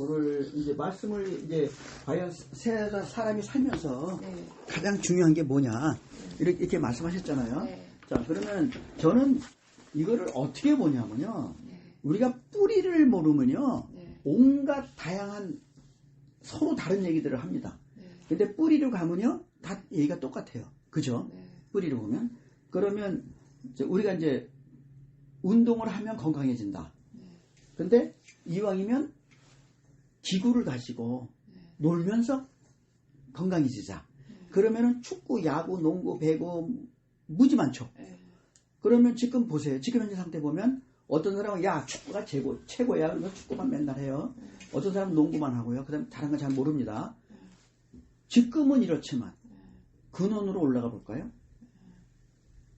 그거를 이제 말씀을 이제 과연 사람이 살면서 네. 가장 중요한 게 뭐냐 이렇게 말씀하셨잖아요. 네. 자, 그러면 저는 이거를 어떻게 보냐면요. 네. 우리가 뿌리를 모르면요. 네. 온갖 다양한 서로 다른 얘기들을 합니다. 네. 근데 뿌리를 가면요. 다 얘기가 똑같아요. 그죠? 네. 뿌리를 보면. 그러면 우리가 이제 운동을 하면 건강해진다. 네. 근데 이왕이면 기구를 가지고 네. 놀면서 건강해지자. 네. 그러면은 축구, 야구, 농구, 배구 무지 많죠. 네. 그러면 지금 보세요. 지금 현재 상태 보면 어떤 사람은 야 축구가 최고야. 그러면 축구만 맨날 해요. 어떤 사람은 농구만 하고요. 그 다음에 다른 건 잘 모릅니다. 지금은 이렇지만 근원으로 올라가 볼까요?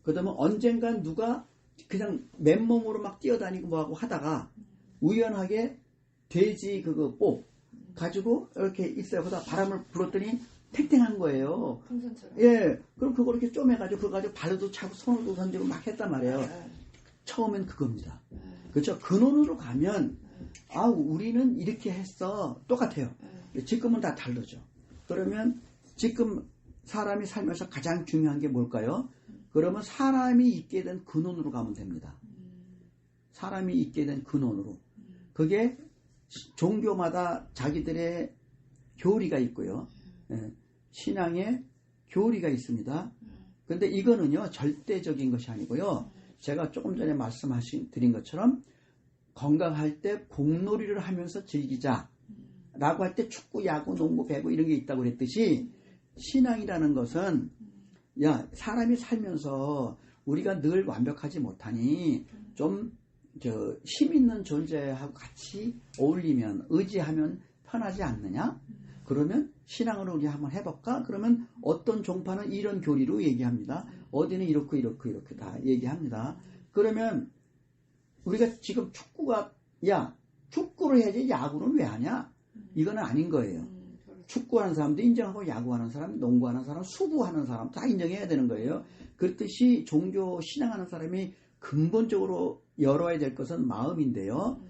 그 다음에 언젠간 누가 그냥 맨몸으로 막 뛰어다니고 뭐하고 하다가 우연하게 돼지 그거 뽀 가지고 이렇게 있어요. 그러다 바람을 불었더니 탱탱한 거예요. 풍선처럼. 예. 그럼 그거 이렇게 쪼매가지고 그거 가지고 발도 차고 손으로 던지고 막 했단 말이에요. 네. 처음엔 그겁니다. 네. 그렇죠? 근원으로 가면 네. 우리는 이렇게 했어. 똑같아요. 네. 지금은 다 다르죠. 그러면 지금 사람이 살면서 가장 중요한 게 뭘까요? 그러면 사람이 있게 된 근원으로 가면 됩니다. 사람이 있게 된 근원으로. 그게 종교마다 자기들의 교리가 있고요. 예, 신앙의 교리가 있습니다. 근데 이거는요, 절대적인 것이 아니고요. 제가 조금 전에 드린 것처럼 건강할 때 공놀이를 하면서 즐기자. 라고 할 때 축구, 야구, 농구, 배구 이런 게 있다고 그랬듯이 신앙이라는 것은 야, 사람이 살면서 우리가 늘 완벽하지 못하니 좀 힘 있는 존재하고 같이 어울리면 의지하면 편하지 않느냐? 그러면 신앙으로 우리 한번 해볼까? 그러면 어떤 종파는 이런 교리로 얘기합니다. 어디는 이렇게 다 얘기합니다. 그러면 우리가 지금 야 축구를 해야지 야구는 왜 하냐? 이거는 아닌 거예요. 축구하는 사람도 인정하고 야구하는 사람, 농구하는 사람, 수구하는 사람 다 인정해야 되는 거예요. 그렇듯이 종교 신앙하는 사람이 근본적으로 열어야 될 것은 마음인데요.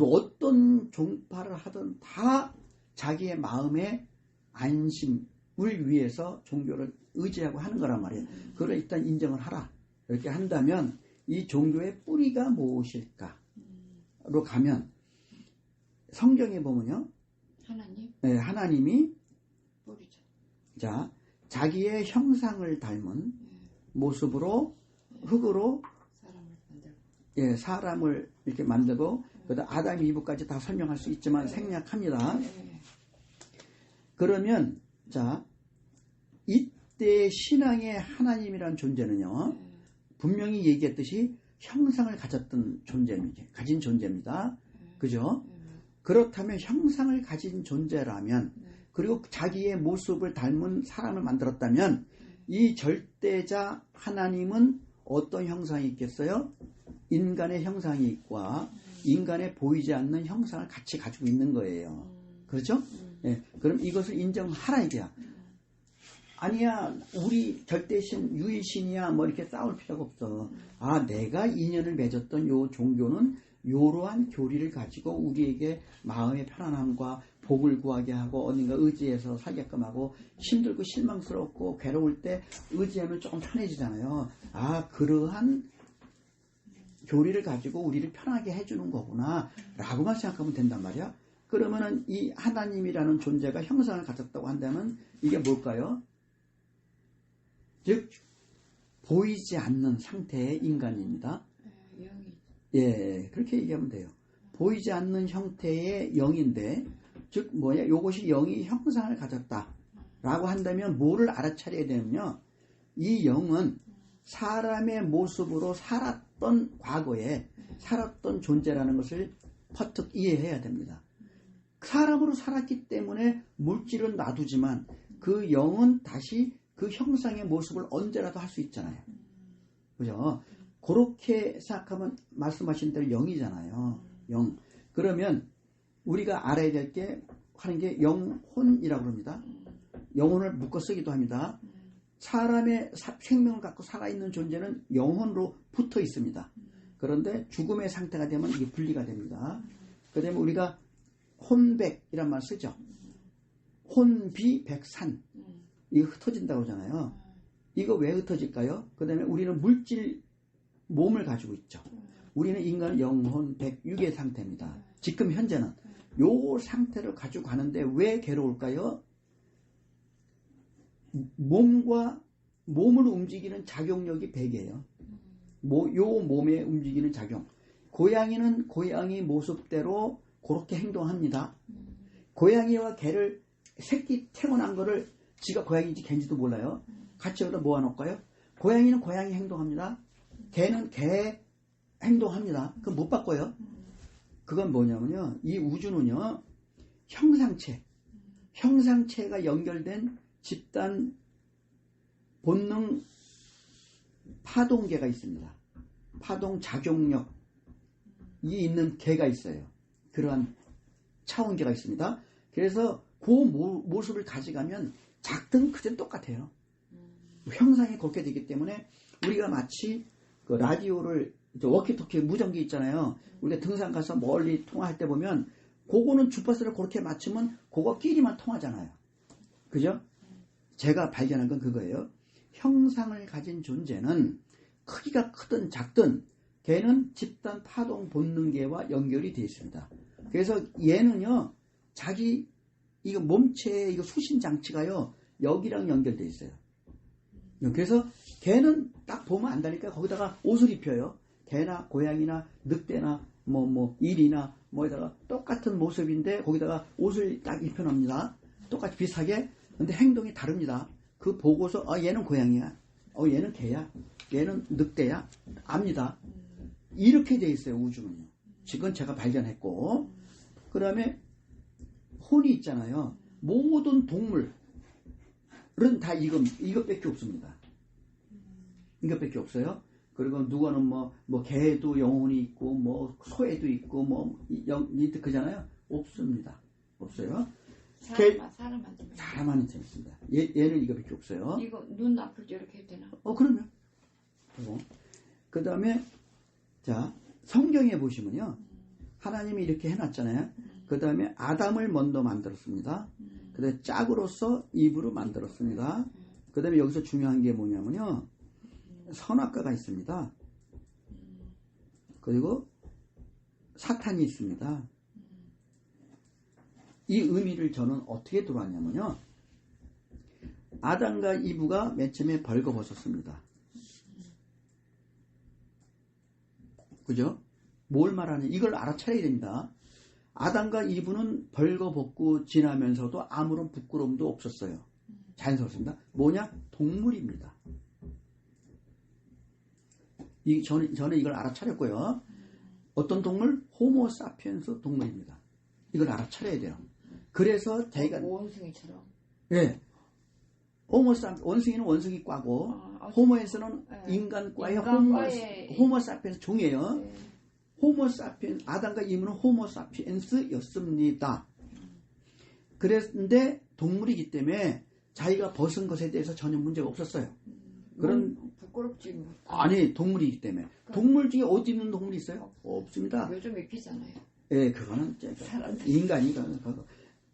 어떤 종파를 하든 다 자기의 마음의 안심을 위해서 종교를 의지하고 하는 거란 말이에요. 그걸 일단 인정을 하라. 이렇게 한다면 이 종교의 뿌리가 무엇일까로 가면 성경에 보면요. 하나님? 네, 하나님이 뿌리죠. 자, 자기의 형상을 닮은 모습으로 흙으로 사람을 만들고. 예, 사람을 이렇게 만들고 그다음 아담 이브까지 다 설명할 수 있지만 생략합니다. 그러면 자, 이때 신앙의 하나님이란 존재는요. 분명히 얘기했듯이 형상을 가진 존재입니다. 그죠? 그렇다면 형상을 가진 존재라면 그리고 자기의 모습을 닮은 사람을 만들었다면 이 절대자 하나님은 어떤 형상이 있겠어요? 인간의 형상이 있고 인간의 보이지 않는 형상을 같이 가지고 있는 거예요. 그렇죠? 예, 그럼 이것을 인정하라 이게야. 아니야, 우리 절대신, 유일신이야, 뭐 이렇게 싸울 필요가 없어. 아, 내가 인연을 맺었던 요 종교는 이러한 교리를 가지고 우리에게 마음의 편안함과 복을 구하게 하고 어딘가 의지해서 살게끔 하고 힘들고 실망스럽고 괴로울 때 의지하면 조금 편해지잖아요. 아, 그러한 교리를 가지고 우리를 편하게 해주는 거구나 라고만 생각하면 된단 말이야. 그러면은 이 하나님이라는 존재가 형상을 가졌다고 한다면 이게 뭘까요? 즉 보이지 않는 상태의 인간입니다. 영이. 예, 그렇게 얘기하면 돼요. 보이지 않는 형태의 영인데 즉 뭐냐, 요것이 영이 형상을 가졌다라고 한다면 뭐를 알아차려야 되냐면요. 이 영은 사람의 모습으로 살았던 과거에 살았던 존재라는 것을 퍼뜩 이해해야 됩니다. 사람으로 살았기 때문에 물질은 놔두지만 그 영은 다시 그 형상의 모습을 언제라도 할 수 있잖아요. 그죠? 그렇게 생각하면 말씀하신 대로 영이잖아요. 영. 그러면 우리가 알아야 될 게 하는 게 영혼이라고 합니다. 영혼을 묶어 쓰기도 합니다. 사람의 생명을 갖고 살아있는 존재는 영혼으로 붙어 있습니다. 그런데 죽음의 상태가 되면 이게 분리가 됩니다. 그 다음에 우리가 혼백이란 말 쓰죠. 혼비백산. 이거 흩어진다고 그러잖아요. 이거 왜 흩어질까요? 그 다음에 우리는 물질 몸을 가지고 있죠. 우리는 인간은 영혼 백육의 상태입니다. 지금 현재는 요 상태를 가지고 가는데 왜 괴로울까요? 몸을 움직이는 작용력이 백이에요. 요 몸에 움직이는 작용. 고양이는 고양이 모습대로 그렇게 행동합니다. 고양이와 개를 새끼 태어난 거를 지가 고양이인지 개인지도 몰라요. 같이 여기다 모아놓을까요? 고양이는 고양이 행동합니다. 개는 개 행동합니다. 그럼 못 바꿔요. 그건 뭐냐면요. 이 우주는요. 형상체가 연결된 집단 본능 파동계가 있습니다. 파동 작용력이 있는 개가 있어요. 그러한 차원계가 있습니다. 그래서 그 모습을 가져가면 작든 크든 똑같아요. 형상이 그렇게 되기 때문에 우리가 마치 그 라디오를 워키토키 무전기 있잖아요. 우리가 등산 가서 멀리 통화할 때 보면 그거는 주파수를 그렇게 맞추면 그거끼리만 통하잖아요. 그죠? 제가 발견한 건 그거예요. 형상을 가진 존재는 크기가 크든 작든 걔는 집단 파동 본능계와 연결이 되어 있습니다. 그래서 얘는요, 자기 이거 몸체의 이거 수신 장치가요, 여기랑 연결되어 있어요. 그래서 걔는 딱 보면 안다니까 거기다가 옷을 입혀요. 개나 고양이나 늑대나 일이나 뭐에다가 똑같은 모습인데 거기다가 옷을 딱 입혀놓습니다. 똑같이 비슷하게. 근데 행동이 다릅니다. 그 보고서 얘는 고양이야, 얘는 개야, 얘는 늑대야 압니다. 이렇게 돼 있어요. 우주는요. 지금 제가 발견했고, 그 다음에 혼이 있잖아요. 모든 동물은 다 이것밖에 없습니다. 이것밖에 없어요. 그리고 누구는 개도 영혼이 있고 소에도 있고 그잖아요. 없습니다. 없어요. 사람한테 있습니다. 얘는 이거밖에 없어요. 이거 눈 앞을 이렇게 해도 되나? 그러면. 그 다음에 자, 성경에 보시면요, 하나님이 이렇게 해놨잖아요. 그 다음에 아담을 먼저 만들었습니다. 그 다음에 짝으로서 이브로 만들었습니다. 그 다음에 여기서 중요한 게 뭐냐면요, 선악과가 있습니다. 그리고 사탄이 있습니다. 이 의미를 저는 어떻게 들어왔냐면요, 아담과 이브가 맨 처음에 벌거벗었습니다. 그죠? 뭘 말하냐, 이걸 알아차려야 됩니다. 아담과 이브는 벌거벗고 지나면서도 아무런 부끄러움도 없었어요. 자연스럽습니다. 뭐냐? 동물입니다. 저는 이걸 알아차렸고요. 어떤 동물? 호모사피엔스 동물입니다. 이걸 알아차려야 돼요. 그래서 자기가 원숭이처럼. 네. 원숭이는 원숭이과고, 호모에서는 네. 인간과의 호모사피엔스 종이에요. 네. 호모사피엔스, 아담과 이브는 호모사피엔스였습니다. 그랬는데 동물이기 때문에 자기가 벗은 것에 대해서 전혀 문제가 없었어요. 그런 부끄럽지 뭐. 아니, 동물이기 때문에. 동물 중에 어디 있는 동물이 있어요? 없습니다. 요즘 입히잖아요. 예, 그거는 인간이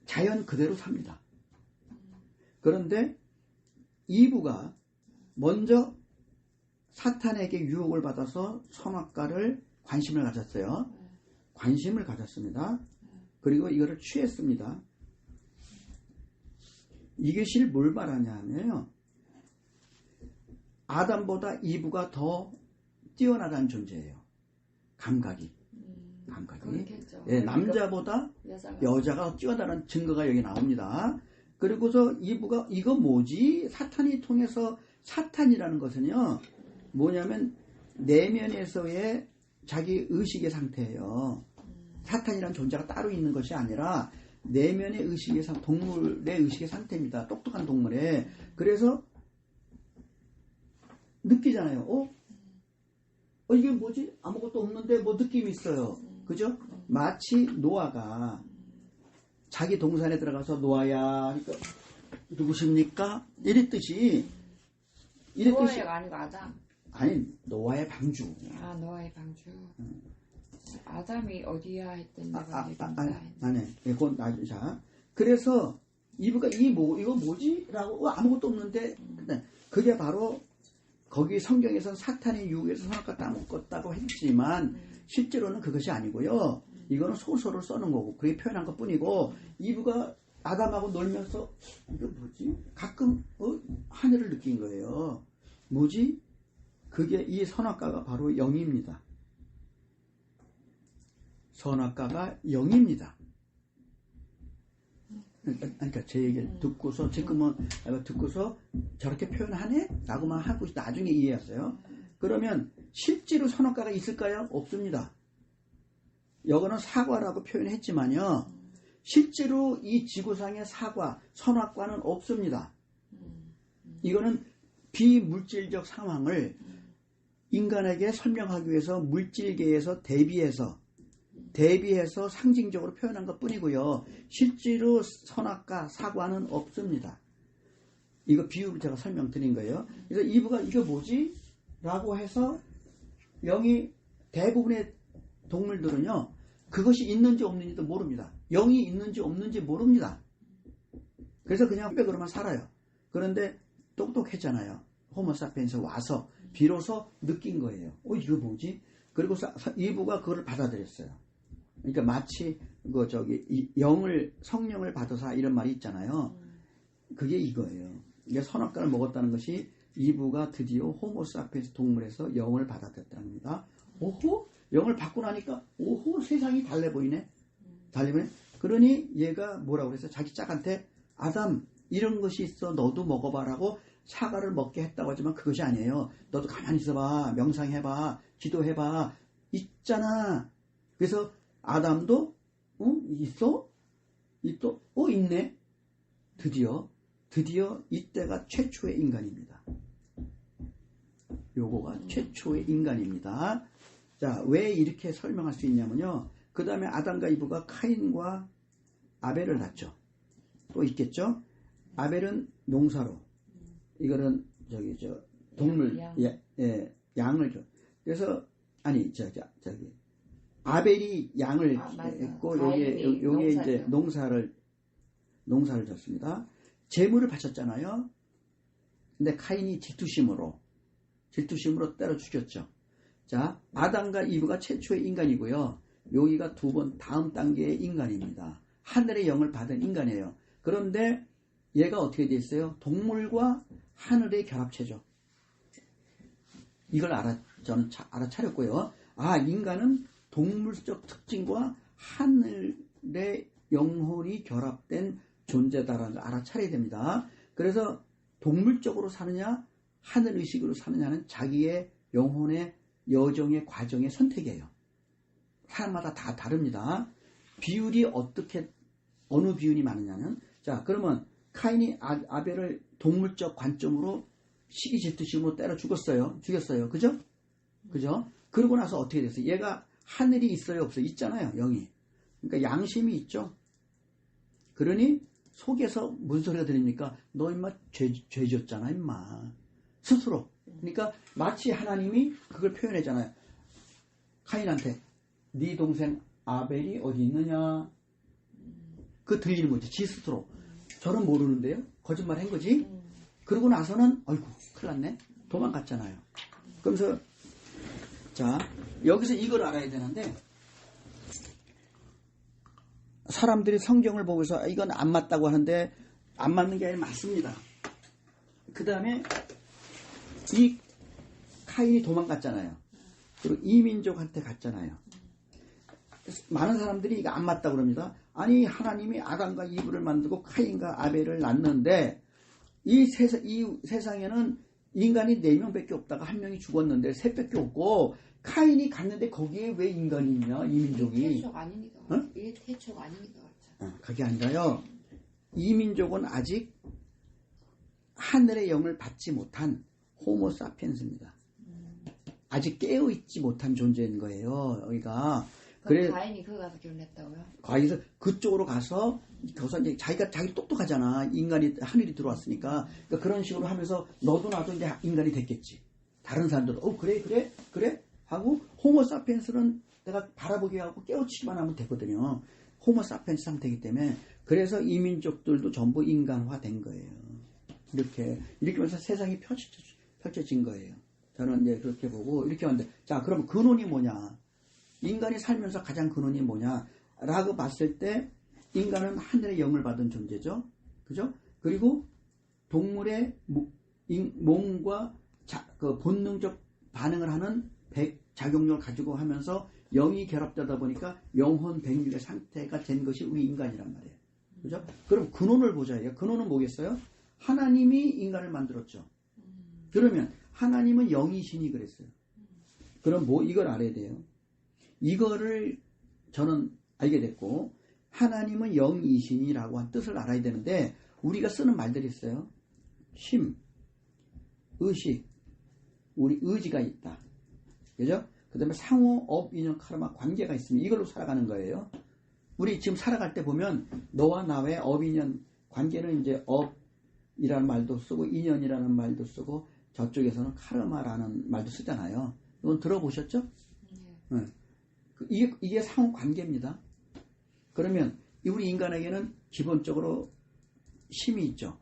자연 그대로 삽니다. 그런데 이브가 먼저 사탄에게 유혹을 받아서 선악과를 관심을 가졌어요. 관심을 가졌습니다. 그리고 이거를 취했습니다. 이것이 뭘 말하냐 하면요, 아담보다 이브가 더 뛰어나다는 존재예요. 감각이. 예, 남자보다 여자가 뛰어나다는 증거가 여기 나옵니다. 그리고서 이브가 이거 뭐지? 사탄이 통해서, 사탄이라는 것은요, 뭐냐면 내면에서의 자기 의식의 상태예요. 사탄이라는 존재가 따로 있는 것이 아니라 내면의 의식의 동물의 의식의 상태입니다. 똑똑한 동물에. 그래서 느끼잖아요. 이게 뭐지? 아무것도 없는데 느낌이 있어요. 그죠? 마치 노아가 자기 동산에 들어가서 노아야, 그러니까 누구십니까? 이랬듯이. 노아가 아니고 아담. 아니, 노아의 방주. 노아의 방주. 아담이 어디야 했더니 내가 아니, 그건 자, 그래서 이브가 이거 뭐지? 라고 아무것도 없는데, 그게 바로 거기 성경에서는 사탄의 유혹에서 선악과 따먹었다고 했지만 실제로는 그것이 아니고요. 이거는 소설을 써는 거고 그게 표현한 것 뿐이고, 이브가 아담하고 놀면서 이거 뭐지? 가끔 하늘을 느낀 거예요. 뭐지? 그게 이 선악과가 바로 영입니다. 선악과가 영입니다. 그러니까 제 얘기를 듣고서 지금은 듣고서 저렇게 표현하네? 라고만 하고 나중에 이해했어요. 그러면 실제로 선악과가 있을까요? 없습니다. 여거는 사과라고 표현했지만요. 실제로 이 지구상의 사과, 선악과는 없습니다. 이거는 비물질적 상황을 인간에게 설명하기 위해서 물질계에서 대비해서 상징적으로 표현한 것 뿐이고요. 실제로 선악과, 사과는 없습니다. 이거 비유를 제가 설명드린 거예요. 그래서 이브가 이거 뭐지? 라고 해서 영이 대부분의 동물들은요. 그것이 있는지 없는지도 모릅니다. 영이 있는지 없는지 모릅니다. 그래서 그냥 흑백으로만 살아요. 그런데 똑똑했잖아요. 호모사피엔스 와서 비로소 느낀 거예요. 이거 뭐지? 그리고 이브가 그거를 받아들였어요. 그러니까 마치 성령을 받아서 이런 말이 있잖아요. 그게 이거예요. 이게 선악과를 먹었다는 것이 이브가 드디어 호모사피엔스 동물에서 영을 받아들였다는 겁니다. 오호? 영을 받고 나니까 오호 세상이 달래 보이네. 그러니 얘가 뭐라고 그랬어요? 자기 짝한테 아담 이런 것이 있어 너도 먹어봐라고 사과를 먹게 했다고 하지만 그것이 아니에요. 너도 가만히 있어봐. 명상해봐. 기도해봐. 있잖아. 그래서 아담도 있어? 있네. 드디어 이때가 최초의 인간입니다. 요거가 최초의 인간입니다. 자, 왜 이렇게 설명할 수 있냐면요. 그 다음에 아담과 이브가 카인과 아벨을 낳죠. 또 있겠죠? 아벨은 농사로, 이거는 동물, 양을 줘. 그래서, 아벨이 양을 했고, 요게 이제 농사를 졌습니다. 재물을 바쳤잖아요. 근데 카인이 질투심으로 때려 죽였죠. 자, 아담과 이브가 최초의 인간이고요. 여기가 두 번 다음 단계의 인간입니다. 하늘의 영을 받은 인간이에요. 그런데 얘가 어떻게 돼 있어요? 동물과 하늘의 결합체죠. 이걸 저는 알아차렸고요. 인간은 동물적 특징과 하늘의 영혼이 결합된 존재다라는 걸 알아차려야 됩니다. 그래서 동물적으로 사느냐 하늘의식으로 사느냐는 자기의 영혼의 여정의 과정의 선택이에요. 사람마다 다 다릅니다. 비율이 어느 비율이 많으냐는, 자, 그러면 카인이 아벨을 동물적 관점으로 시기 질투심으로 때려 죽였어요. 그죠? 그러고 나서 어떻게 됐어요? 얘가 하늘이 있어요, 없어요? 있잖아요, 영이. 그러니까 양심이 있죠. 그러니 속에서 무슨 소리가 들립니까? 너 임마 죄 졌잖아, 임마. 스스로. 그러니까 마치 하나님이 그걸 표현했잖아요. 카인한테 네 동생 아벨이 어디 있느냐? 그 들리는 거지. 지 스스로. 저는 모르는데요. 거짓말 한 거지. 그러고 나서는 아이고 큰일 났네. 도망갔잖아요. 그러면서 자, 여기서 이걸 알아야 되는데, 사람들이 성경을 보고서 이건 안 맞다고 하는데 안 맞는 게 아니라 맞습니다. 그 다음에 이 카인이 도망갔잖아요. 그리고 이민족한테 갔잖아요. 많은 사람들이 이거 안 맞다고 그럽니다. 아니, 하나님이 아담과 이브를 만들고 카인과 아벨을 낳는데 이 세상에는 인간이 4명밖에 없다가 1명이 죽었는데 3밖에 없고, 카인이 갔는데 거기에 왜 인간이 있냐, 이민족이. 태초가 아니니까. 이게 태초가 아니니까. 그게 아니라요. 이민족은 아직 하늘의 영을 받지 못한 호모사피엔스입니다. 아직 깨어있지 못한 존재인 거예요, 여기가. 그래, 가인이 그거 가서 결혼했다고요? 거기서 그쪽으로 가서 이제 자기 똑똑하잖아. 하늘이 들어왔으니까. 그러니까 그런 식으로 하면서 너도 나도 이제 인간이 됐겠지. 다른 사람들은 그래 하고, 호모사피엔스는 내가 바라보게 하고 깨우치기만 하면 되거든요. 호모사피엔스 상태이기 때문에. 그래서 이민족들도 전부 인간화된 거예요. 이렇게 하면서 세상이 펼쳐진 거예요. 저는 이제 그렇게 보고 이렇게 하는데, 자, 그럼 근원이 뭐냐? 인간이 살면서 가장 근원이 뭐냐? 라고 봤을 때 인간은 하늘의 영을 받은 존재죠. 그죠? 그리고 동물의 몸과 그 본능적 반응을 하는 작용력을 가지고 하면서 영이 결합되다 보니까 영혼 백육의 상태가 된 것이 우리 인간이란 말이에요. 그죠? 그럼 근원을 보자. 근원은 뭐겠어요? 하나님이 인간을 만들었죠. 그러면 하나님은 영이시니 그랬어요. 그럼 이걸 알아야 돼요. 이거를 저는 알게 됐고, 하나님은 영이시니라고 한 뜻을 알아야 되는데, 우리가 쓰는 말들이 있어요. 심, 의식, 우리 의지가 있다. 그죠? 그 다음에 상호, 업, 인연, 카르마, 관계가 있으면 이걸로 살아가는 거예요. 우리 지금 살아갈 때 보면 너와 나의 업, 인연, 관계는 이제 업이라는 말도 쓰고 인연이라는 말도 쓰고 저쪽에서는 카르마라는 말도 쓰잖아요. 이건 들어보셨죠? 네. 이게 상호 관계입니다. 그러면 우리 인간에게는 기본적으로 심이 있죠.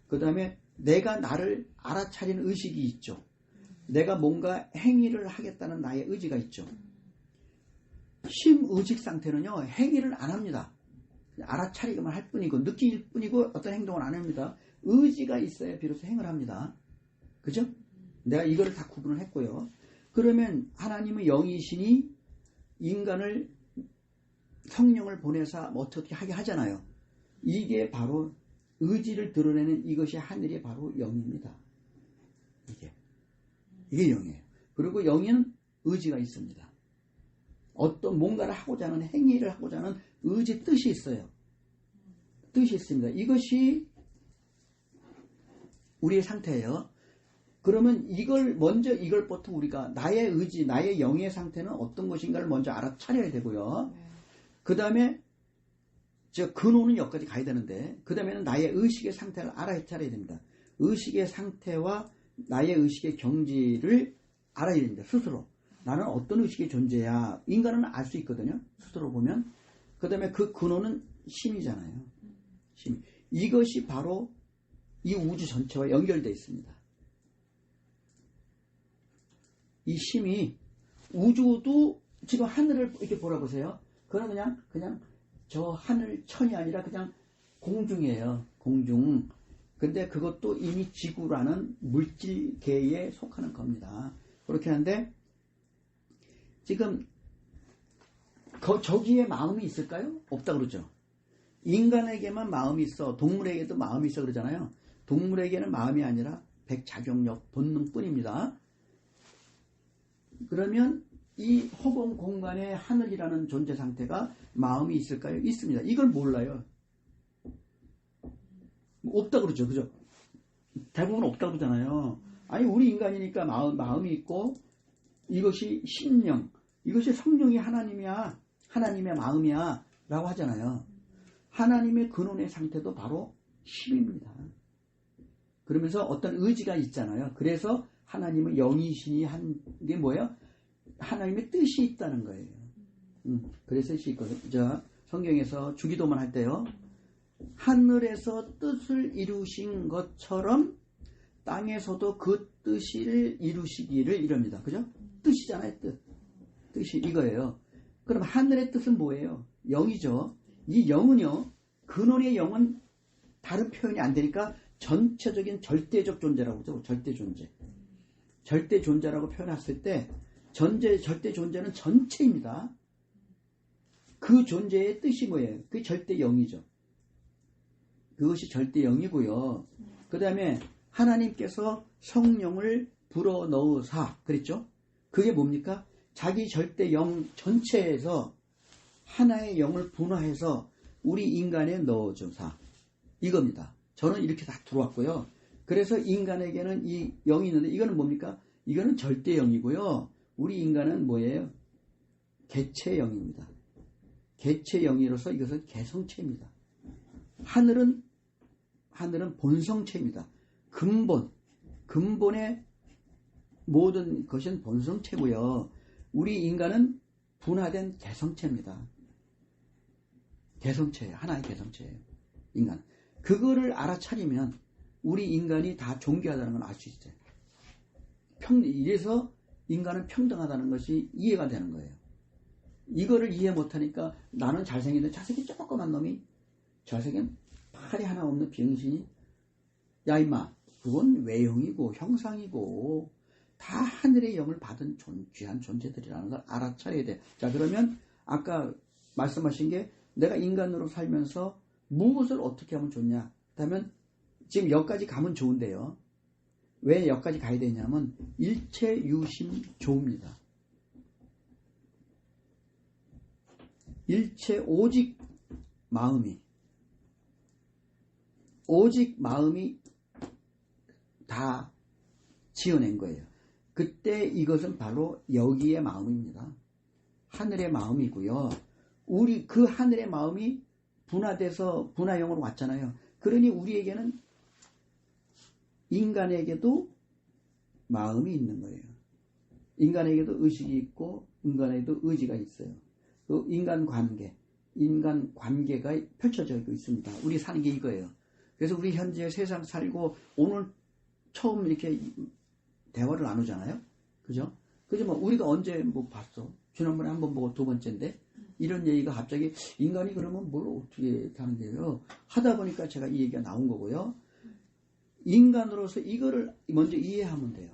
그 다음에 내가 나를 알아차리는 의식이 있죠. 내가 뭔가 행위를 하겠다는 나의 의지가 있죠. 심의식 상태는요, 행위를 안 합니다. 알아차리기만 할 뿐이고, 느낄 뿐이고, 어떤 행동을 안 합니다. 의지가 있어야 비로소 행을 합니다. 그죠? 내가 이거를 다 구분을 했고요. 그러면 하나님의 영이시니 인간을 성령을 보내서 어떻게 하게 하잖아요. 이게 바로 의지를 드러내는 이것이 하늘이 바로 영입니다. 이게 영이에요. 그리고 영에는 의지가 있습니다. 어떤 뭔가를 하고자 하는 행위를 하고자 하는 의지, 뜻이 있어요. 뜻이 있습니다. 이것이 우리의 상태예요. 그러면 이걸부터 우리가 나의 의지, 나의 영의 상태는 어떤 것인가를 먼저 알아차려야 되고요. 그 다음에 근원은 여기까지 가야 되는데, 그 다음에는 나의 의식의 상태를 알아차려야 됩니다. 의식의 상태와 나의 의식의 경지를 알아야 됩니다. 스스로. 나는 어떤 의식의 존재야. 인간은 알 수 있거든요. 스스로 보면. 그 다음에 그 근원은 심이잖아요. 심. 이것이 바로 이 우주 전체와 연결되어 있습니다. 이 심이, 우주도 지금 하늘을 이렇게 보라보세요. 그건 그냥 저 하늘천이 아니라 그냥 공중이에요. 공중. 근데 그것도 이미 지구라는 물질계에 속하는 겁니다. 그렇게 하는데, 지금 저기에 마음이 있을까요? 없다 그러죠. 인간에게만 마음이 있어. 동물에게도 마음이 있어 그러잖아요. 동물에게는 마음이 아니라 백작용력, 본능뿐입니다. 그러면 이 허공 공간에 하늘이라는 존재 상태가 마음이 있을까요? 있습니다. 이걸 몰라요. 없다 그러죠. 그죠? 대부분 없다 그러잖아요. 아니, 우리 인간이니까 마음이 있고, 이것이 심령, 이것이 성령이 하나님이야, 하나님의 마음이야 라고 하잖아요. 하나님의 근원의 상태도 바로 심입니다. 그러면서 어떤 의지가 있잖아요. 그래서 하나님은 영이신이 한 게 뭐예요? 하나님의 뜻이 있다는 거예요. 그래서 뜻이 있거든요. 자, 성경에서 주기도만 할 때요, 하늘에서 뜻을 이루신 것처럼 땅에서도 그 뜻을 이루시기를 이럽니다. 그죠? 뜻이잖아요. 뜻이 이거예요. 그럼 하늘의 뜻은 뭐예요? 영이죠. 이 영은요, 근원의 영은 다른 표현이 안 되니까 전체적인 절대적 존재라고 하죠. 절대 존재. 절대 존재라고 표현했을 때 절대 존재는 전체입니다. 그 존재의 뜻이 뭐예요? 그게 절대 영이죠. 그것이 절대 영이고요. 그 다음에 하나님께서 성령을 불어넣으사 그랬죠? 그게 뭡니까? 자기 절대 영 전체에서 하나의 영을 분화해서 우리 인간에 넣어줘사, 이겁니다. 저는 이렇게 다 들어왔고요. 그래서 인간에게는 이 영이 있는데, 이거는 뭡니까? 이거는 절대 영이고요. 우리 인간은 뭐예요? 개체 영입니다. 개체 영이로서 이것은 개성체입니다. 하늘은 본성체입니다. 근본의 모든 것은 본성체고요. 우리 인간은 분화된 개성체입니다. 개성체예요. 하나의 개성체예요. 인간. 그거를 알아차리면 우리 인간이 다 존귀하다는 걸 알 수 있어요. 이래서 인간은 평등하다는 것이 이해가 되는 거예요. 이거를 이해 못하니까 나는 잘생긴데 잘생긴 조그만 놈이 잘생긴 팔이 하나 없는 병신이 야 임마 그건 외형이고 형상이고 다 하늘의 영을 받은 귀한 존재들이라는 걸 알아차려야 돼. 자 그러면 아까 말씀하신 게 내가 인간으로 살면서 무엇을 어떻게 하면 좋냐. 그렇다면 지금 여기까지 가면 좋은데요. 왜 여기까지 가야 되냐면 일체 유심 조입니다. 일체 오직 마음이 다 지어낸 거예요. 그때 이것은 바로 여기의 마음입니다. 하늘의 마음이고요. 우리 그 하늘의 마음이 분화돼서 분화형으로 왔잖아요. 그러니 우리에게는 인간에게도 마음이 있는 거예요. 인간에게도 의식이 있고 인간에게도 의지가 있어요. 그 인간 관계가 펼쳐져 있습니다. 우리 사는 게 이거예요. 그래서 우리 현재 세상 살고 오늘 처음 이렇게 대화를 나누잖아요. 그죠? 그죠? 뭐 우리가 언제 뭐 봤어? 지난번에 한 번 보고 두 번째인데 이런 얘기가 갑자기 인간이 그러면 뭘 어떻게 하는 거예요? 하다 보니까 제가 이 얘기가 나온 거고요. 인간으로서 이거를 먼저 이해하면 돼요.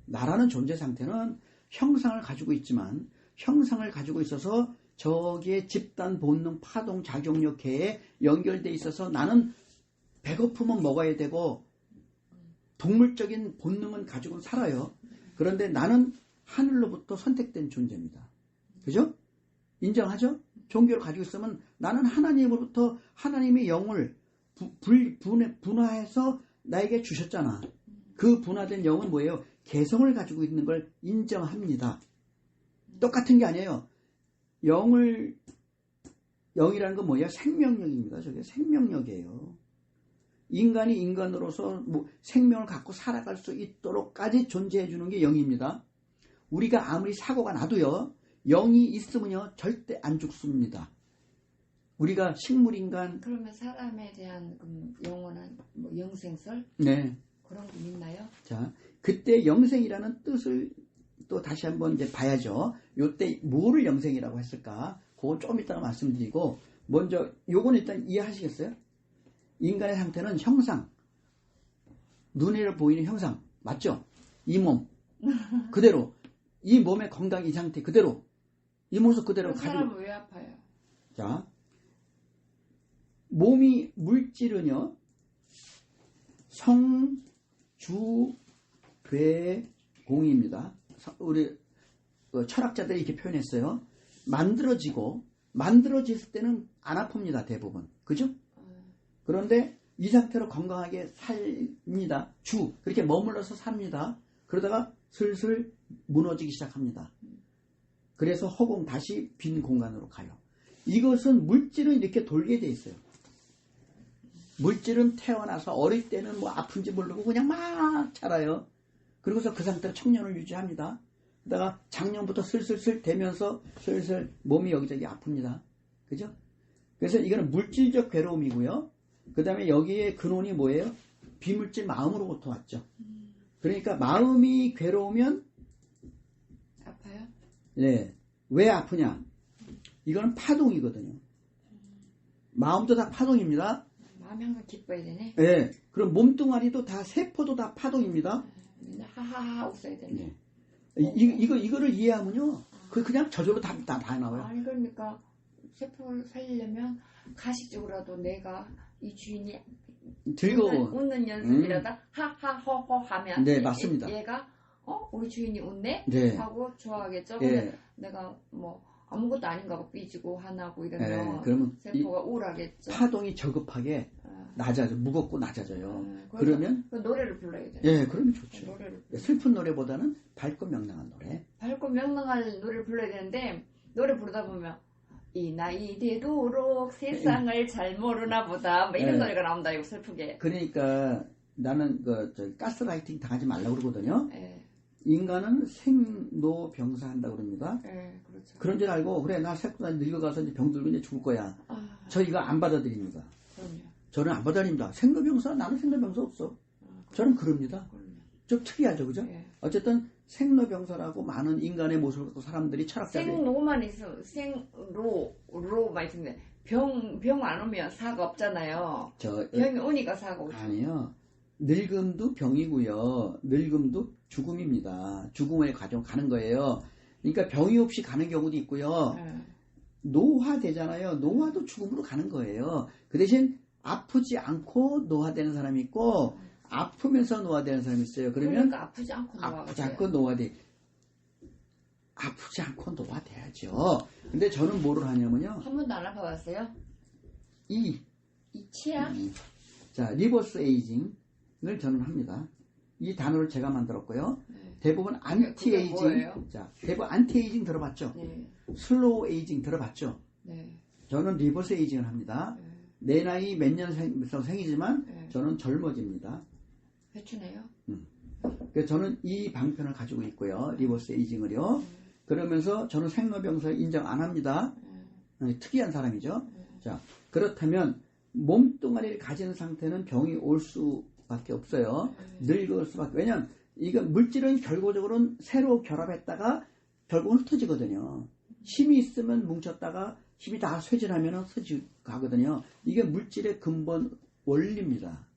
나라는 존재 상태는 형상을 가지고 있지만 형상을 가지고 있어서 저기에 집단 본능 파동 작용력계에 연결돼 있어서 나는 배고프면 먹어야 되고 동물적인 본능은 가지고 살아요. 그런데 나는 하늘로부터 선택된 존재입니다. 그죠? 인정하죠? 종교를 가지고 있으면 나는 하나님으로부터 하나님의 영을 분화해서 나에게 주셨잖아. 그 분화된 영은 뭐예요? 개성을 가지고 있는 걸 인정합니다. 똑같은 게 아니에요. 영이라는 건 뭐예요? 생명력입니다. 저게 생명력이에요. 인간이 인간으로서 뭐 생명을 갖고 살아갈 수 있도록까지 존재해 주는 게 영입니다. 우리가 아무리 사고가 나도요. 영이 있으면요. 절대 안 죽습니다. 우리가 식물인간 그러면 사람에 대한 영원한 뭐 영생설? 네. 그런 게 있나요? 자, 그때 영생이라는 뜻을 또 다시 한번 이제 봐야죠. 요때 뭐를 영생이라고 했을까? 그건 좀 이따가 말씀드리고 먼저 요건 일단 이해하시겠어요? 인간의 상태는 형상, 눈에 보이는 형상 맞죠? 이 몸 그대로 이 몸의 건강 이 상태 그대로 이 모습 그대로 가지고 사람은 왜 아파요? 자, 몸이 물질은요 성, 주, 괴, 공입니다. 우리 철학자들이 이렇게 표현했어요. 만들어졌을 때는 안 아픕니다. 대부분. 그죠? 그런데 이 상태로 건강하게 삽니다. 그렇게 머물러서 삽니다. 그러다가 슬슬 무너지기 시작합니다. 그래서 허공 다시 빈 공간으로 가요. 이것은 물질은 이렇게 돌게 돼 있어요. 물질은 태어나서 어릴 때는 뭐 아픈지 모르고 그냥 막 자라요. 그리고서 그 상태로 청년을 유지합니다. 그러다가 작년부터 슬슬 되면서 슬슬 몸이 여기저기 아픕니다. 그죠? 그래서 이거는 물질적 괴로움이고요. 그 다음에 여기에 근원이 뭐예요? 비물질 마음으로부터 왔죠. 그러니까 마음이 괴로우면 아파요? 네. 왜 아프냐? 이거는 파동이거든요. 마음도 다 파동입니다. 마음이 항상 기뻐야 되네. 네. 그럼 몸뚱아리도 다 세포도 다 파동입니다. 맨날 하하하 웃어야 되네. 네. 이거를 이해하면요. 그냥 저절로 다 나와요. 아니 그러니까 세포를 살리려면 가식적으로라도 내가 이 주인이 즐거워. 웃는 연습이라다 하하호호 하면 네, 맞습니다. 얘가 우리 주인이 웃네? 네. 하고 좋아하겠죠. 네. 근데 내가 뭐 아무것도 아닌가 봐 삐지고 화나고 이러면 네, 그러면 세포가 우울하겠죠. 파동이 저급하게 낮아져, 무겁고 낮아져요. 그래서 그러면 노래를 불러야 돼요. 예, 그러면 좋죠. 노래를 슬픈 노래보다는 밝고 명랑한 노래. 밝고 명랑한 노래를 불러야 되는데 노래 부르다 보면 이 나이 되도록 세상을 잘 모르나 보다 뭐 이런 네. 노래가 나온다 이거 슬프게. 그러니까 나는 가스라이팅 당하지 말라고 그러거든요. 예. 인간은 생로병사한다고 그럽니다. 네, 그렇죠. 그런 줄 알고 그래 나 새끼 늙어가서 이제 병들고 이제 죽을 거야. 저 이거 안 받아들입니다. 그럼요. 저는 안 받아들입니다. 생로병사 나는 생로병사 없어. 저는 그럽니다. 그럼요. 좀 특이하죠, 그죠? 예. 어쨌든 생로병사라고 많은 인간의 모습을 갖고 사람들이 철학자들이 생로만 있으면 생로만 있으면 병 안 오면 사가 없잖아요. 병이 오니까 사가 오죠. 아니요. 늙음도 병이고요. 늙음도 죽음입니다. 죽음의 과정 가는 거예요. 그러니까 병이 없이 가는 경우도 있고요. 예. 노화되잖아요. 노화도 죽음으로 가는 거예요. 그 대신 아프지 않고 노화되는 사람이 있고 아프면서 노화되는 사람이 있어요. 그러면 그러니까 아프지 않고 아프지 않고 노화돼야죠. 근데 저는 뭐를 하냐면요. 한 번도 안 아파봤어요? 이 이치야? 자, 리버스 에이징을 저는 합니다. 이 단어를 제가 만들었고요. 네. 대부분 안티 그게 에이징. 뭐예요? 자, 대부분 안티 에이징 들어봤죠? 네. 슬로우 에이징 들어봤죠? 네. 저는 리버스 에이징을 합니다. 네. 내 나이 몇 년 생이지만 네. 저는 젊어집니다. 회춘해요? 그래서 저는 이 방편을 가지고 있고요. 리버스 에이징을요. 그러면서 저는 생로병사 인정 안 합니다. 특이한 사람이죠. 자, 그렇다면 몸뚱아리를 가진 상태는 병이 올 수밖에 없어요. 늙을 수밖에. 왜냐면 이거 물질은 결과적으로는 새로 결합했다가 결국은 흩어지거든요. 힘이 있으면 뭉쳤다가 힘이 다 쇠질하면 흩어지거든요. 이게 물질의 근본 원리입니다.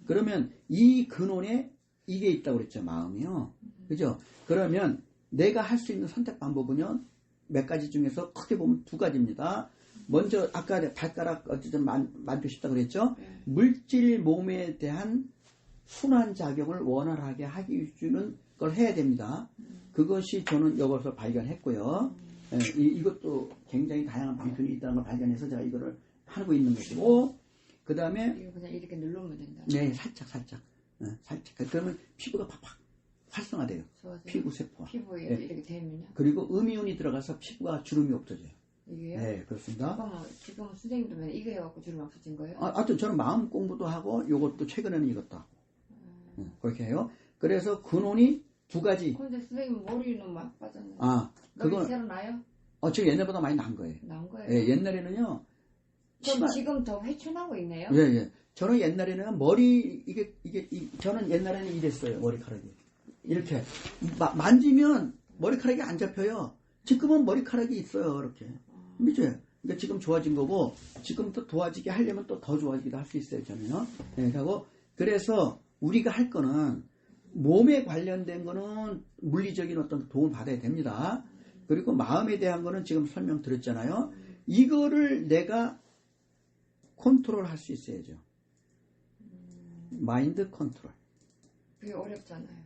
그러면 이 근원에 이게 있다고 그랬죠. 마음이요. 그죠? 그러면 내가 할 수 있는 선택 방법은요. 몇 가지 중에서 크게 보면 두 가지입니다. 먼저 아까 발가락 어쨌든 만들고 싶다 그랬죠. 물질 몸에 대한 순환 작용을 원활하게 하기 주는 걸 해야 됩니다. 그것이 저는 여기서 발견했고요. 이것도 굉장히 다양한 방편이 있다는 걸 발견해서 제가 이거를 하고 있는 것이고, 그 다음에 이거 그냥 이렇게 누르면 된다. 네, 살짝. 그러면 피부가 팍팍 활성화돼요. 좋아져요. 피부 세포가. 피부에 네. 이렇게 되면요. 그리고 음이온이 들어가서 피부가 주름이 없어져요. 이게요? 네, 그렇습니다. 지금 선생님도 맨날 이거 해갖고 주름 없어진 거예요? 하여튼 저는 마음 공부도 하고 요것도 최근에는 이것도 하고 그렇게 해요. 그래서 근원이 두 가지. 근데 선생님 머리는 막 빠졌네. 그건 머리 새로 나요? 지금 옛날보다 많이 난 거예요. 난 거예요? 예, 옛날에는요. 그럼 지금 더 회춘하고 있네요? 예. 저는 옛날에는 머리 저는 옛날에는 이랬어요. 머리카락이 이렇게 만지면 머리카락이 안 잡혀요. 지금은 머리카락이 있어요. 이렇게. 그죠? 그러니까 지금 좋아진 거고 지금 또 도와지게 하려면 또 더 좋아지기도 할 수 있어요. 저는요. 네, 하고 그래서 우리가 할 거는 몸에 관련된 거는 물리적인 어떤 도움을 받아야 됩니다. 그리고 마음에 대한 거는 지금 설명드렸잖아요. 이거를 내가 컨트롤 할 수 있어야죠. 마인드 컨트롤. 그게 어렵잖아요.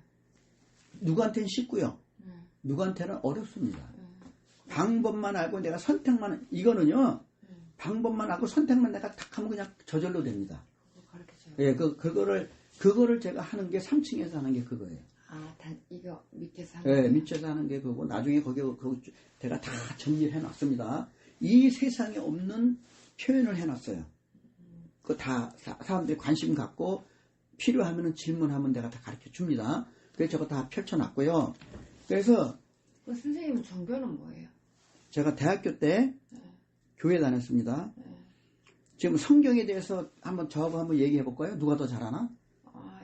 누구한테는 쉽고요. 누구한테는 어렵습니다. 방법만 알고 내가 선택만, 이거는요, 방법만 알고 선택만 내가 탁 하면 그냥 저절로 됩니다. 가르쳐줘요. 예, 그거를 제가 하는 게 3층에서 하는 게 그거예요. 이거 밑에서 하는 예, 거예요? 밑에서 하는 게 그거고, 나중에 제가 다 정리를 해놨습니다. 이 세상에 없는 표현을 해놨어요. 그거 다 사람들이 관심 갖고 필요하면 질문하면 내가 다 가르쳐 줍니다. 그래서 저거 다 펼쳐놨고요. 그래서 그 선생님 종교는 뭐예요? 제가 대학교 때 교회 다녔습니다. 지금 성경에 대해서 저하고 한번 얘기해 볼까요? 누가 더 잘하나?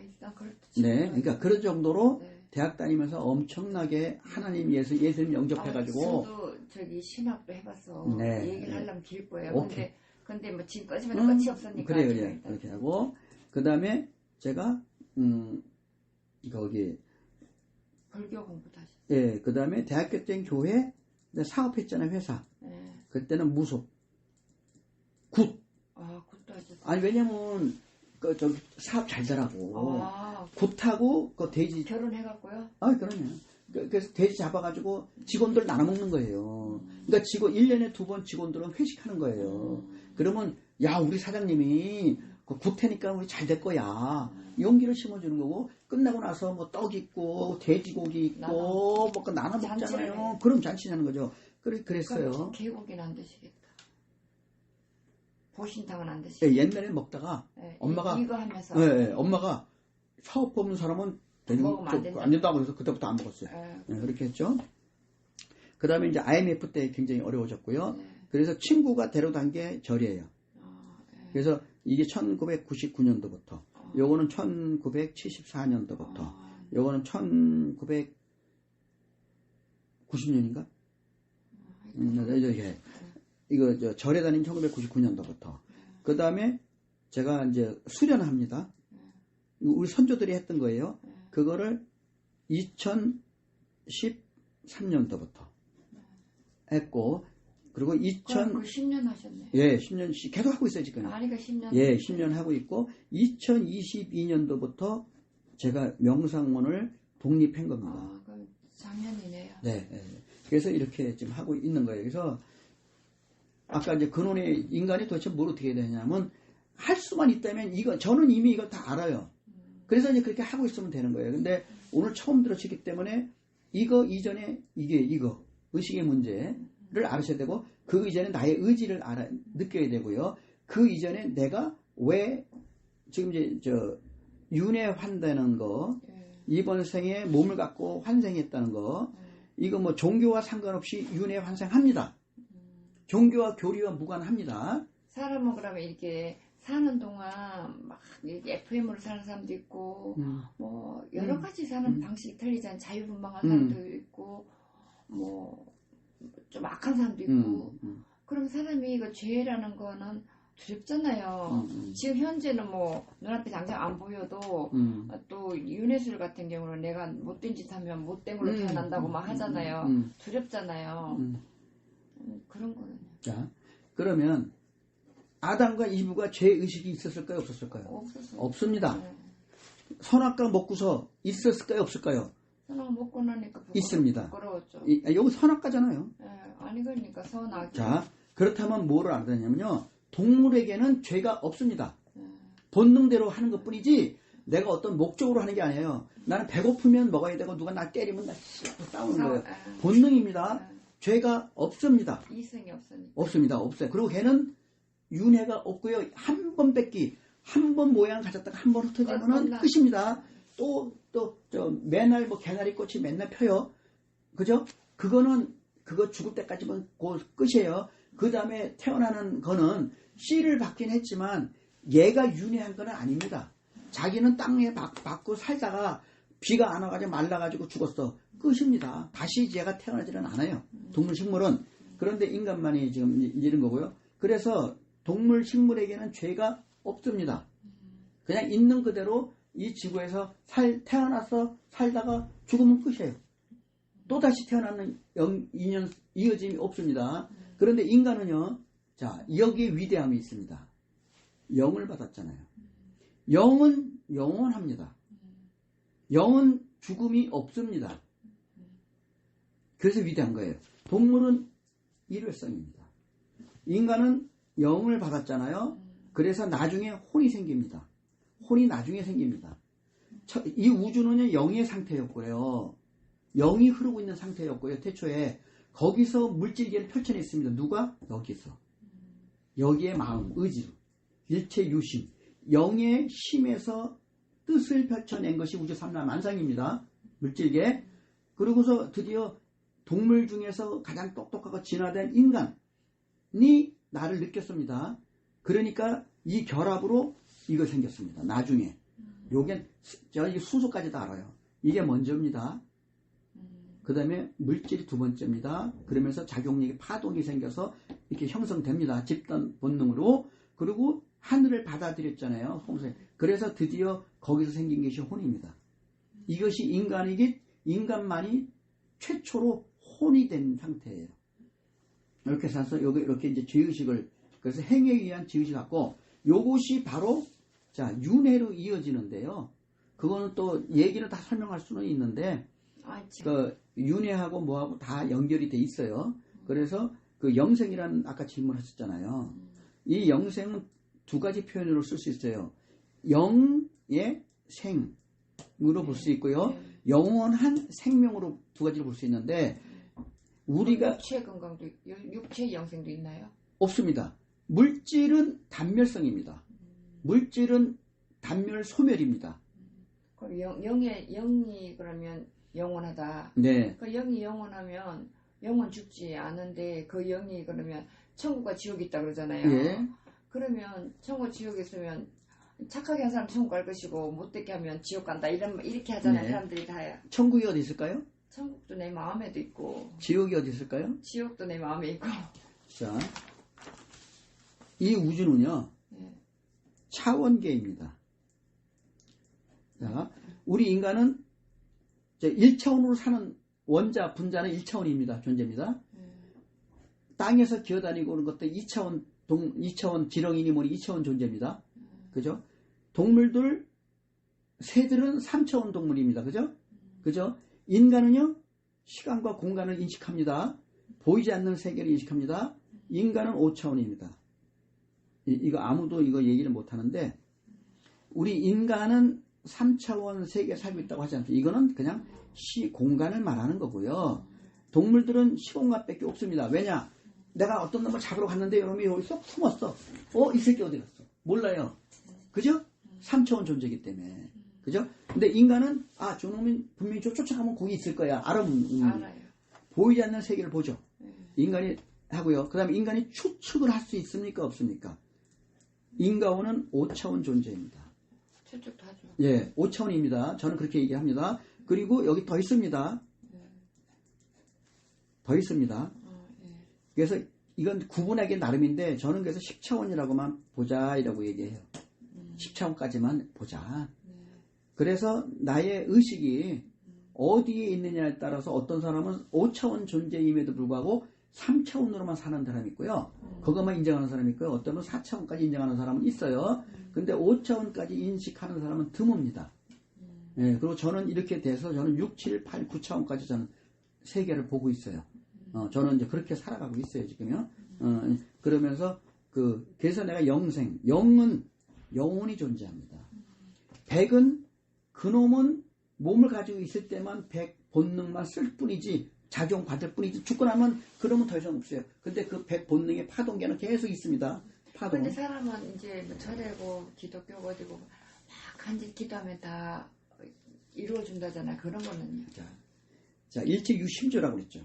일단 그렇죠. 네, 그러니까 그런 정도로 네. 대학 다니면서 엄청나게 하나님 예수님 영접해가지고. 저도 신학도 해봤어. 네. 얘기를 하려면 길 거예요. 오케이. 근데 뭐 지금 꺼지면 끝이 없으니까. 그래. 일단. 그렇게 하고. 그 다음에 제가, 거기, 불교 공부도 하셨어요. 예, 그 다음에 대학교 때는 교회, 사업했잖아요, 회사. 네. 그때는 무속. 굿. 굿도 하셨어요. 아니, 왜냐면, 사업 잘 되라고. 굿하고, 돼지. 결혼해갖고요? 그럼요. 그래서 돼지 잡아가지고 직원들 나눠먹는 거예요. 그러니까 1년에 2번 직원들은 회식하는 거예요. 그러면, 야, 우리 사장님이 굿해니까 우리 잘 될 거야. 용기를 심어주는 거고, 끝나고 나서 뭐 떡 있고, 돼지고기 있고, 뭐 나눠 먹잖아요. 그럼 잔치하는 거죠. 그랬어요. 개고기는 안 드시겠다. 보신탕은 안 드시겠다. 옛날에 먹다가, 엄마가, 이거 하면서. 엄마가 사업 없는 사람은 먹으면 안 된다. 안 된다고 그래서 그때부터 안 먹었어요. 네, 그렇게 했죠. 그 다음에 이제 IMF 때 굉장히 어려워졌고요. 네. 그래서 친구가 데려간 게 절이에요. 그래서 이게 1999년도부터, 요거는 1974년도부터, 요거는 1990년인가? 이거 절에 다닌 1999년도부터. 그 다음에 제가 이제 수련합니다. 우리 선조들이 했던 거예요. 그거를 2013년도부터 했고, 그리고 10년 하셨네. 예, 10년 계속 하고 있어요, 지금. 아니가 10년. 예, 10년 하고 있고, 2022년도부터 제가 명상문을 독립한 겁니다. 그럼 작년이네요. 네, 예. 그래서 이렇게 지금 하고 있는 거예요. 그래서 아까 이제 근원의 인간이 도대체 뭘 어떻게 해야 되냐면, 할 수만 있다면 저는 이미 이걸 다 알아요. 그래서 이제 그렇게 하고 있으면 되는 거예요. 근데 오늘 처음 들으시기 때문에 이거 이전에 이거 의식의 문제를 알으셔야 되고, 그 이전에 나의 의지를 느껴야 되고요. 그 이전에 내가 왜 지금 이제 윤회환되는 거, 이번 생에 몸을 갖고 환생했다는 거, 이거 뭐 종교와 상관없이 윤회환생합니다. 종교와 교리와 무관합니다. 사람은 그러면 이렇게 사는 동안 막 FM으로 사는 사람도 있고 뭐 여러 가지 사는 방식이 틀리잖아요. 자유분방한 사람도 있고 뭐 좀 악한 사람도 있고 그럼 사람이 이거 죄라는 거는 두렵잖아요. 지금 현재는 뭐 눈앞에 당장 안 보여도 또 윤회술 같은 경우는 내가 못된 짓 하면 못된 걸로 태어난다고 막 하잖아요. 두렵잖아요. 그런 거는요. 자, 그러면 아담과 이브가 죄의식이 있었을까요? 없었을까요? 없습니다. 네. 선악과 먹고서 있었을까요? 없을까요? 선악 먹고 나니까 있습니다. 부끄러웠죠. 여기 선악과잖아요. 네, 아니 그러니까 선악. 자, 그렇다면 뭐를 알았냐면요. 동물에게는 죄가 없습니다. 본능대로 하는 것뿐이지 내가 어떤 목적으로 하는 게 아니에요. 나는 배고프면 먹어야 되고 누가 나 때리면 나 싸우는 거예요. 본능입니다. 죄가 없습니다. 이성이 없으니까. 없습니다. 없어요. 그리고 걔는 윤회가 없고요. 한 번 뺏기, 한 번 모양 가졌다가 한 번 흩어지면은 끝입니다. 맨날 뭐 개나리 꽃이 맨날 펴요. 그죠? 그거 죽을 때까지만 끝이에요. 그 다음에 태어나는 거는 씨를 받긴 했지만 얘가 윤회한 건 아닙니다. 자기는 땅에 받고 살다가 비가 안 와가지고 말라가지고 죽었어. 끝입니다. 다시 얘가 태어나지는 않아요. 동물, 식물은. 그런데 인간만이 지금 이런 거고요. 그래서 동물, 식물에게는 죄가 없습니다. 그냥 있는 그대로 이 지구에서 태어나서 살다가 죽으면 끝이에요. 또다시 태어나는 인연, 이어짐이 없습니다. 그런데 인간은요, 자, 여기에 위대함이 있습니다. 영을 받았잖아요. 영은 영원합니다. 영은 죽음이 없습니다. 그래서 위대한 거예요. 동물은 일회성입니다. 인간은 영을 받았잖아요. 그래서 나중에 혼이 생깁니다. 혼이 나중에 생깁니다. 이 우주는요, 영의 상태였고요. 영이 흐르고 있는 상태였고요. 태초에 거기서 물질계를 펼쳐냈습니다. 누가? 여기서. 여기에 마음, 의지로. 일체 유심. 영의 심에서 뜻을 펼쳐낸 것이 우주 삼라만상입니다. 물질계. 그러고서 드디어 동물 중에서 가장 똑똑하고 진화된 인간이 나를 느꼈습니다. 그러니까 이 결합으로 이거 생겼습니다. 나중에. 요게 저희 순서까지 다 알아요. 이게 먼저입니다. 그 다음에 물질이 두 번째입니다. 그러면서 작용력이 파동이 생겨서 이렇게 형성됩니다. 집단 본능으로. 그리고 하늘을 받아들였잖아요. 그래서 드디어 거기서 생긴 것이 혼입니다. 이것이 인간만이 최초로 혼이 된 상태예요. 이렇게 해서 이렇게 이제 죄의식을, 그래서 행위에 의한 죄의식 갖고, 요것이 바로, 자, 윤회로 이어지는데요. 그거는 또 얘기를 다 설명할 수는 있는데, 그 윤회하고 뭐하고 다 연결이 돼 있어요. 그래서 그 영생이라는 아까 질문하셨잖아요. 이 영생은 두 가지 표현으로 쓸 수 있어요. 영의 생으로 볼 수 있고요. 영원한 생명으로 두 가지로 볼 수 있는데, 우리가 육체 건강도 육체 영생도 있나요? 없습니다. 물질은 단멸성입니다. 물질은 단멸 소멸입니다. 그럼 영이 그러면 영원하다. 네. 그 영이 영원하면 영원 죽지 않은데 그 영이 그러면 천국과 지옥이 있다 그러잖아요. 예. 그러면 천국 지옥에 있으면 착하게 한 사람 천국 갈 것이고 못되게 하면 지옥 간다 이렇게 하잖아요. 네. 사람들이 다야. 천국이 어디 있을까요? 천국도 내 마음에도 있고 지옥이 어디 있을까요? 지옥도 내 마음에 있고. 자, 이 우주는요, 네. 차원계입니다. 자, 우리 인간은 1차원으로 사는 원자, 분자는 1차원입니다. 존재입니다. 땅에서 기어다니고 오는 것도 2차원 지렁이니 뭐니 2차원 존재입니다. 그죠? 동물들, 새들은 3차원 동물입니다. 그죠? 그죠? 인간은요, 시간과 공간을 인식합니다. 보이지 않는 세계를 인식합니다. 인간은 5차원입니다. 이거 아무도 이거 얘기를 못 하는데, 우리 인간은 3차원 세계에 살고 있다고 하지 않습니까? 이거는 그냥 시공간을 말하는 거고요. 동물들은 시공간밖에 없습니다. 왜냐? 내가 어떤 놈을 잡으러 갔는데 이놈이 여기서 숨었어. 이 새끼 어디 갔어? 몰라요. 그죠? 3차원 존재이기 때문에. 그죠? 근데 인간은 저놈이 분명히 쫓아가면 거기 있을 거야. 알아요. 보이지 않는 세계를 보죠. 인간이 하고요. 그 다음에 인간이 추측을 할 수 있습니까? 없습니까? 인과원은 5차원 존재입니다. 추측도 하죠. 예, 5차원입니다. 저는 그렇게 얘기합니다. 그리고 여기 더 있습니다. 더 있습니다. 그래서 이건 구분하기 나름인데 저는 그래서 10차원이라고만 보자 이라고 얘기해요. 10차원까지만 보자. 그래서 나의 의식이 어디에 있느냐에 따라서 어떤 사람은 5차원 존재임에도 불구하고 3차원으로만 사는 사람이 있고요. 그것만 인정하는 사람이 있고요. 어떤 분은 4차원까지 인정하는 사람은 있어요. 근데 5차원까지 인식하는 사람은 드뭅니다. 예, 그리고 저는 이렇게 돼서 저는 6, 7, 8, 9차원까지 저는 세계를 보고 있어요. 저는 이제 그렇게 살아가고 있어요, 지금요. 그러면서 그래서 내가 영은 영원히 존재합니다. 백은 그놈은 몸을 가지고 있을 때만 백 본능만 쓸 뿐이지 작용 받을 뿐이지 죽고 나면 그러면 더 이상 없어요. 근데 그 백 본능의 파동계는 계속 있습니다. 파동. 근데 사람은 이제 뭐 절에고 기독교고 어디고 막 간절히 기도하면 다 이루어준다잖아. 그런 거는요. 자, 일체유심조라고 그랬죠.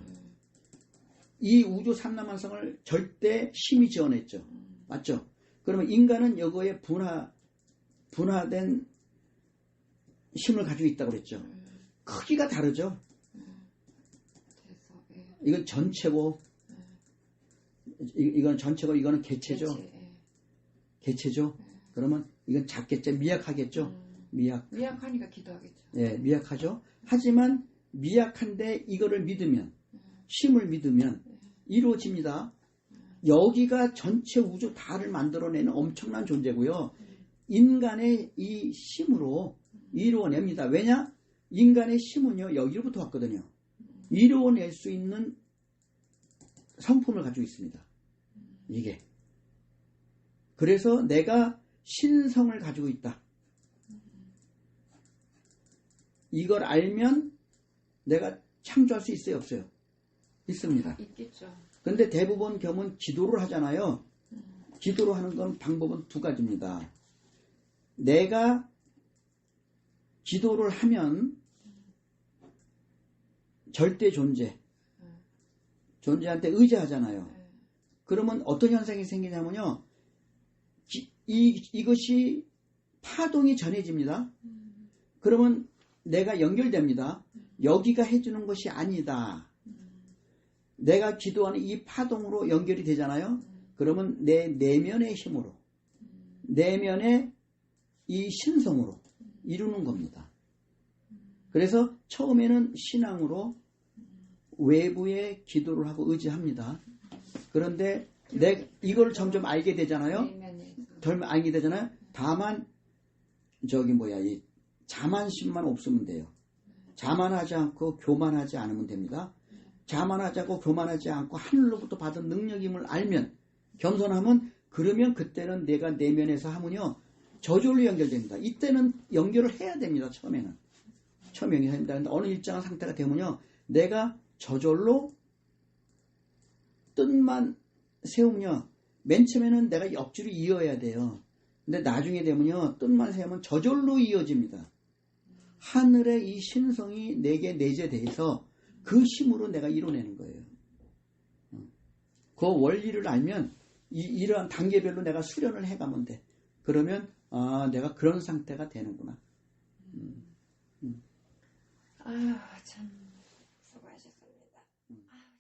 이 우주 삼라만성을 절대 심히 지어냈죠. 맞죠? 그러면 인간은 여거에 분화된 힘을 가지고 있다고 그랬죠. 크기가 다르죠. 이건 전체고, 이건 전체고, 이거는 개체죠. 개체죠. 그러면 이건 작겠죠. 미약하겠죠. 미약하니까 기도하겠죠. 예, 미약하죠. 하지만 미약한데 이거를 믿으면, 힘을 믿으면 이루어집니다. 여기가 전체 우주 다를 만들어내는 엄청난 존재고요. 인간의 이 힘으로 이루어냅니다. 왜냐? 인간의 힘은요, 여기로부터 왔거든요. 이루어낼 수 있는 성품을 가지고 있습니다. 이게. 그래서 내가 신성을 가지고 있다. 이걸 알면 내가 창조할 수 있어요, 없어요? 있습니다. 있겠죠. 근데 대부분 경우는 기도를 하잖아요. 기도를 하는 건 방법은 두 가지입니다. 내가 기도를 하면 절대 존재한테 의지하잖아요. 그러면 어떤 현상이 생기냐면요. 이것이 파동이 전해집니다. 그러면 내가 연결됩니다. 여기가 해주는 것이 아니다. 내가 기도하는 이 파동으로 연결이 되잖아요. 그러면 내 내면의 힘으로, 내면의 이 신성으로 이루는 겁니다. 그래서 처음에는 신앙으로 외부에 기도를 하고 의지합니다. 그런데 이걸 점점 알게 되잖아요. 덜 알게 되잖아요. 다만 이 자만심만 없으면 돼요. 자만하지 않고 교만하지 않으면 됩니다. 자만하지 않고 교만하지 않고 하늘로부터 받은 능력임을 알면, 겸손하면, 그러면 그때는 내가 내면에서 하면요 저절로 연결됩니다. 이때는 연결을 해야 됩니다. 처음에는 연결해야 됩니다. 근데 어느 일정한 상태가 되면요 내가 저절로 뜻만 세우면요 맨 처음에는 내가 옆줄을 이어야 돼요. 근데 나중에 되면요 뜻만 세우면 저절로 이어집니다. 하늘의 이 신성이 내게 내재돼서 그 힘으로 내가 이뤄내는 거예요. 그 원리를 알면 이러한 단계별로 내가 수련을 해가면 돼. 그러면 내가 그런 상태가 되는구나. 아유 참.